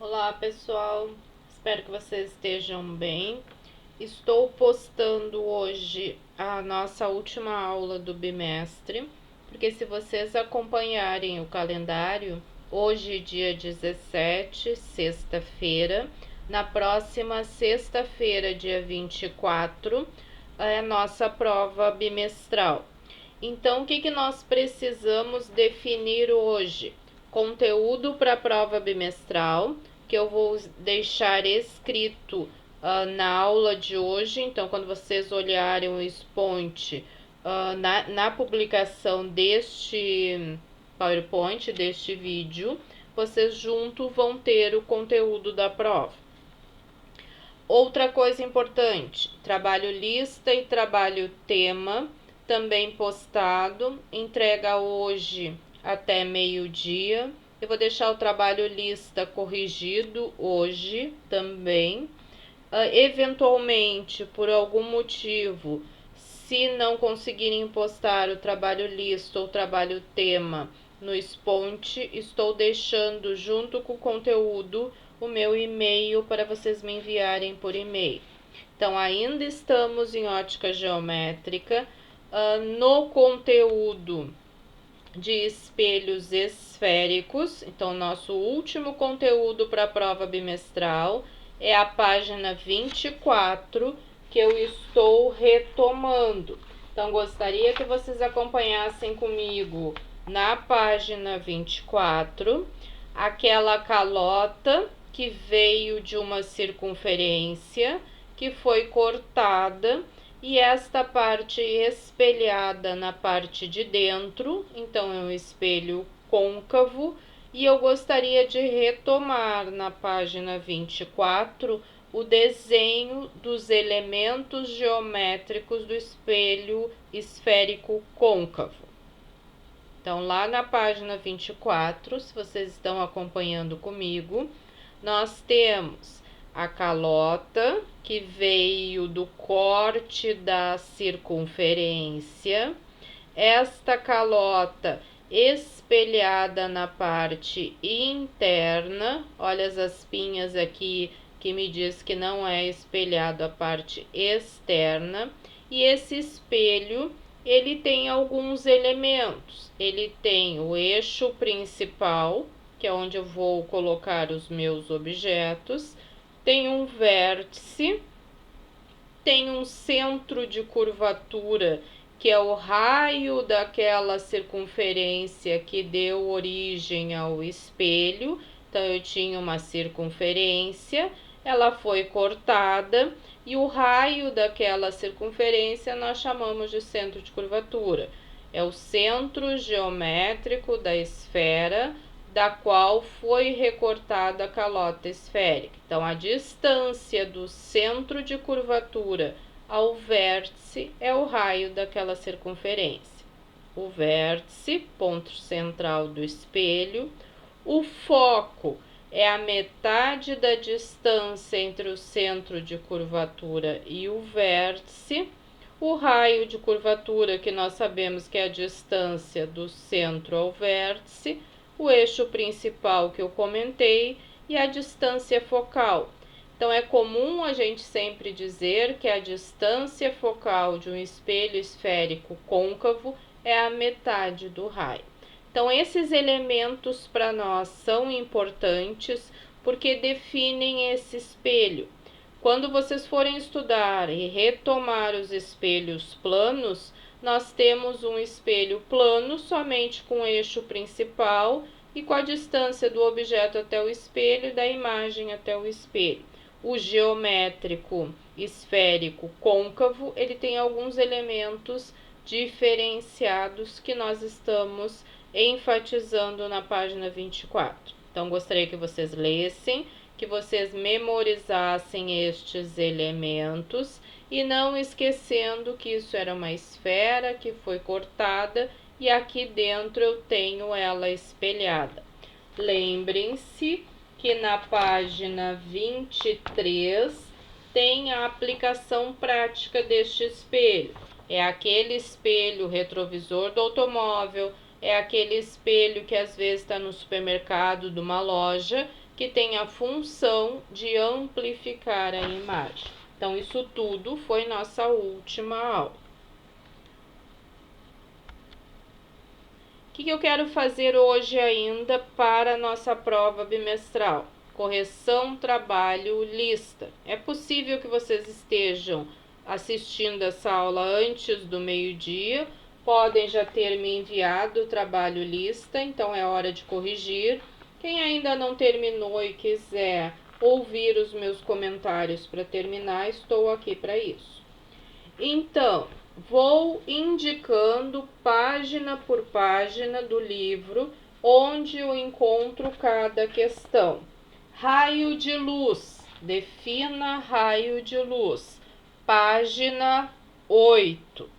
Olá pessoal, espero que vocês estejam bem. Estou postando hoje a nossa última aula do bimestre, porque se vocês acompanharem o calendário, hoje, dia 17, sexta-feira, na próxima sexta-feira, dia 24, é a nossa prova bimestral. Então, o que nós precisamos definir hoje? Conteúdo para a prova bimestral, que eu vou deixar escrito na aula de hoje. Então, quando vocês olharem o Exponte na publicação deste PowerPoint, deste vídeo, vocês junto vão ter o conteúdo da prova. Outra coisa importante, trabalho lista e trabalho tema, também postado, entrega hoje até meio-dia. Eu vou deixar o trabalho lista corrigido hoje também. Eventualmente, por algum motivo, se não conseguirem postar o trabalho lista ou o trabalho tema no Exponte, estou deixando junto com o conteúdo o meu e-mail para vocês me enviarem por e-mail. Então, ainda estamos em ótica geométrica. No conteúdo de espelhos esféricos, então, nosso último conteúdo para a prova bimestral é a página 24, que eu estou retomando. Então, gostaria que vocês acompanhassem comigo na página 24, aquela calota que veio de uma circunferência que foi cortada e esta parte espelhada na parte de dentro, então é um espelho côncavo. E eu gostaria de retomar na página 24 o desenho dos elementos geométricos do espelho esférico côncavo. Então, lá na página 24, se vocês estão acompanhando comigo, nós temos a calota, que veio do corte da circunferência. Esta calota espelhada na parte interna, olha as aspinhas aqui que me diz que não é espelhado a parte externa. E esse espelho, ele tem alguns elementos. Ele tem o eixo principal, que é onde eu vou colocar os meus objetos, tem um vértice, tem um centro de curvatura, que é o raio daquela circunferência que deu origem ao espelho. Então, eu tinha uma circunferência, ela foi cortada, e o raio daquela circunferência nós chamamos de centro de curvatura. É o centro geométrico da esfera, da qual foi recortada a calota esférica. Então, a distância do centro de curvatura ao vértice é o raio daquela circunferência. O vértice, ponto central do espelho. O foco é a metade da distância entre o centro de curvatura e o vértice. O raio de curvatura, que nós sabemos que é a distância do centro ao vértice. O eixo principal que eu comentei e a distância focal. Então, é comum a gente sempre dizer que a distância focal de um espelho esférico côncavo é a metade do raio. Então, esses elementos para nós são importantes porque definem esse espelho. Quando vocês forem estudar e retomar os espelhos planos, nós temos um espelho plano somente com o eixo principal e com a distância do objeto até o espelho e da imagem até o espelho. O geométrico esférico côncavo, ele tem alguns elementos diferenciados que nós estamos enfatizando na página 24. Então, gostaria que vocês lessem, que vocês memorizassem estes elementos e não esquecendo que isso era uma esfera que foi cortada e aqui dentro eu tenho ela espelhada. Lembrem-se que na página 23 tem a aplicação prática deste espelho. É aquele espelho retrovisor do automóvel, é aquele espelho que às vezes está no supermercado de uma loja, que tem a função de amplificar a imagem. Então, isso tudo foi nossa última aula. O que eu quero fazer hoje ainda para a nossa prova bimestral? Correção, trabalho, lista. É possível que vocês estejam assistindo essa aula antes do meio-dia, podem já ter me enviado o trabalho lista, então é hora de corrigir. Quem ainda não terminou e quiser ouvir os meus comentários para terminar, estou aqui para isso. Então, vou indicando página por página do livro onde eu encontro cada questão. Raio de luz. Defina raio de luz. Página 8.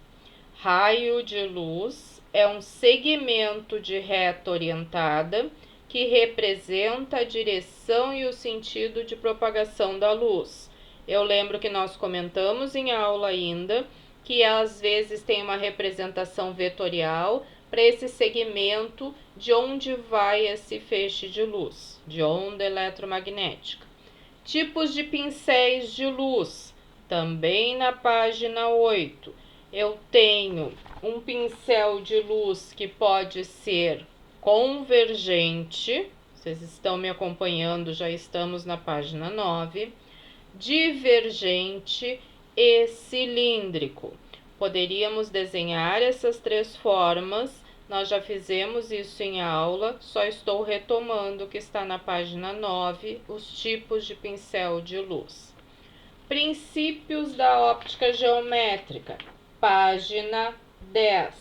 Raio de luz é um segmento de reta orientada que representa a direção e o sentido de propagação da luz. Eu lembro que nós comentamos em aula ainda que às vezes tem uma representação vetorial para esse segmento de onde vai esse feixe de luz, de onda eletromagnética. Tipos de pincéis de luz, também na página 8. Eu tenho um pincel de luz que pode ser convergente, vocês estão me acompanhando, já estamos na página 9, divergente e cilíndrico. Poderíamos desenhar essas três formas, nós já fizemos isso em aula, só estou retomando o que está na página 9, os tipos de pincel de luz. Princípios da óptica geométrica, página 10.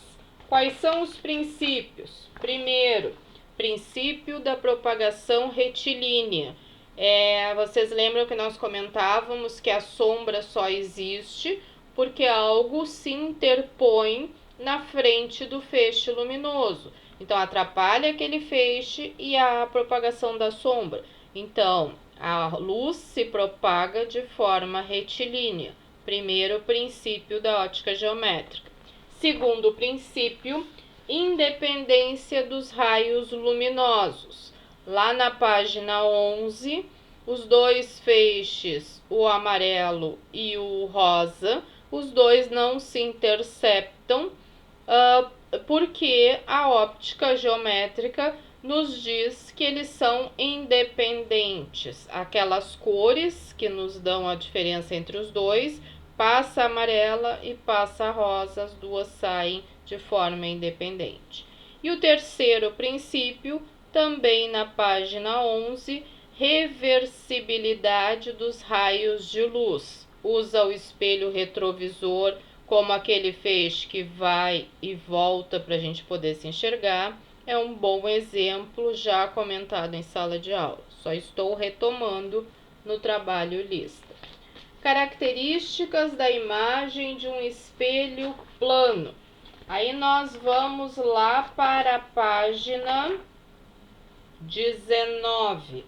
Quais são os princípios? Primeiro, princípio da propagação retilínea. Vocês lembram que nós comentávamos que a sombra só existe porque algo se interpõe na frente do feixe luminoso. Então, atrapalha aquele feixe e a propagação da sombra. Então, a luz se propaga de forma retilínea. Primeiro princípio da óptica geométrica. Segundo princípio, independência dos raios luminosos. Lá na página 11, os dois feixes, o amarelo e o rosa, os dois não se interceptam, porque a óptica geométrica nos diz que eles são independentes. Aquelas cores que nos dão a diferença entre os dois, passa a amarela e passa a rosa, as duas saem de forma independente. E o terceiro princípio, também na página 11, reversibilidade dos raios de luz. Usa o espelho retrovisor como aquele feixe que vai e volta para a gente poder se enxergar. É um bom exemplo já comentado em sala de aula. Só estou retomando no trabalho lista. Características da imagem de um espelho plano. Aí nós vamos lá para a página 19.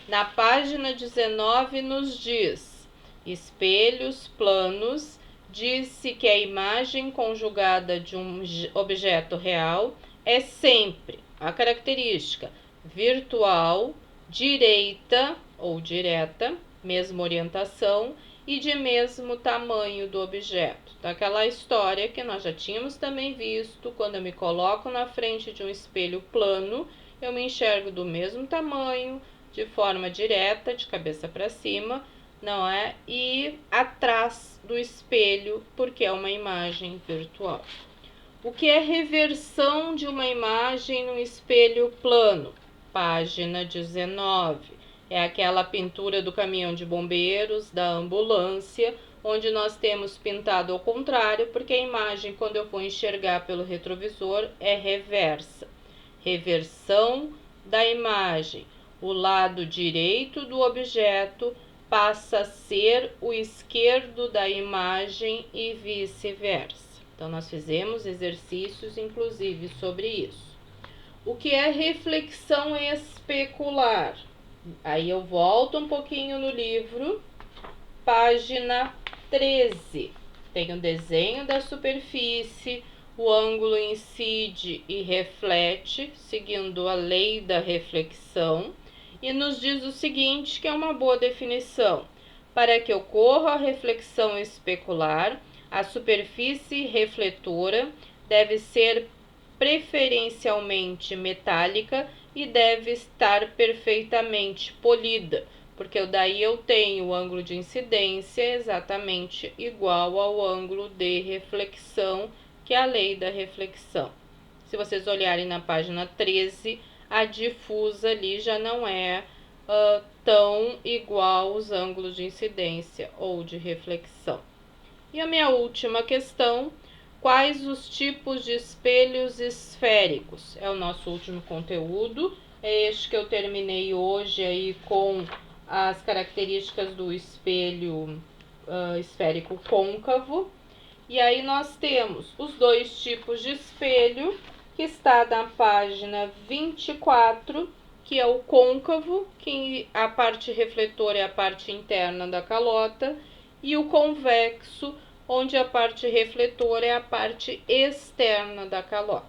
Na página 19 nos diz: espelhos planos, diz-se que a imagem conjugada de um objeto real é sempre a característica virtual, direita ou direta, mesma orientação e de mesmo tamanho do objeto. Daquela história que nós já tínhamos também visto, quando eu me coloco na frente de um espelho plano, eu me enxergo do mesmo tamanho, de forma direta, de cabeça para cima, não é? E atrás do espelho, porque é uma imagem virtual. O que é reversão de uma imagem no espelho plano? Página 19. É aquela pintura do caminhão de bombeiros, da ambulância, onde nós temos pintado ao contrário, porque a imagem, quando eu for enxergar pelo retrovisor, é reversa. Reversão da imagem. O lado direito do objeto passa a ser o esquerdo da imagem e vice-versa. Então, nós fizemos exercícios, inclusive, sobre isso. O que é reflexão especular? Aí eu volto um pouquinho no livro, página 13. Tem o desenho da superfície, o ângulo incide e reflete, seguindo a lei da reflexão, e nos diz o seguinte, que é uma boa definição: para que ocorra a reflexão especular, a superfície refletora deve ser preferencialmente metálica e deve estar perfeitamente polida, porque daí eu tenho o ângulo de incidência exatamente igual ao ângulo de reflexão, que é a lei da reflexão. Se vocês olharem na página 13, a difusa ali já não é tão igual aos ângulos de incidência ou de reflexão. E a minha última questão: quais os tipos de espelhos esféricos? É o nosso último conteúdo. É este que eu terminei hoje aí com as características do espelho esférico côncavo. E aí nós temos os dois tipos de espelho, que está na página 24, que é o côncavo, que a parte refletora é a parte interna da calota, e o convexo, onde a parte refletora é a parte externa da calota.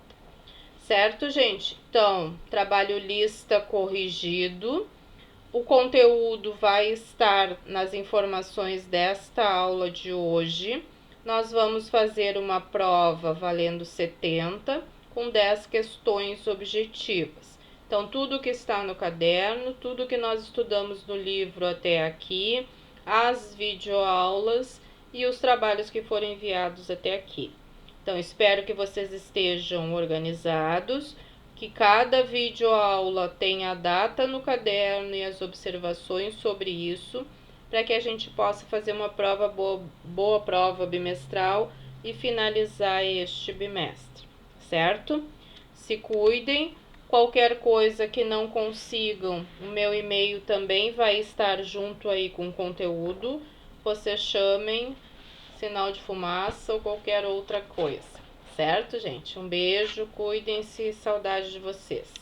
Certo, gente? Então, trabalho lista corrigido. O conteúdo vai estar nas informações desta aula de hoje. Nós vamos fazer uma prova valendo 70, com 10 questões objetivas. Então, tudo que está no caderno, tudo que nós estudamos no livro até aqui, as videoaulas e os trabalhos que foram enviados até aqui. Então, espero que vocês estejam organizados, que cada videoaula tenha a data no caderno e as observações sobre isso, para que a gente possa fazer uma prova boa prova bimestral e finalizar este bimestre, certo? Se cuidem. Qualquer coisa que não consigam, o meu e-mail também vai estar junto aí com o conteúdo. Vocês chamem, sinal de fumaça ou qualquer outra coisa, certo, gente? Um beijo, cuidem-se, saudade de vocês.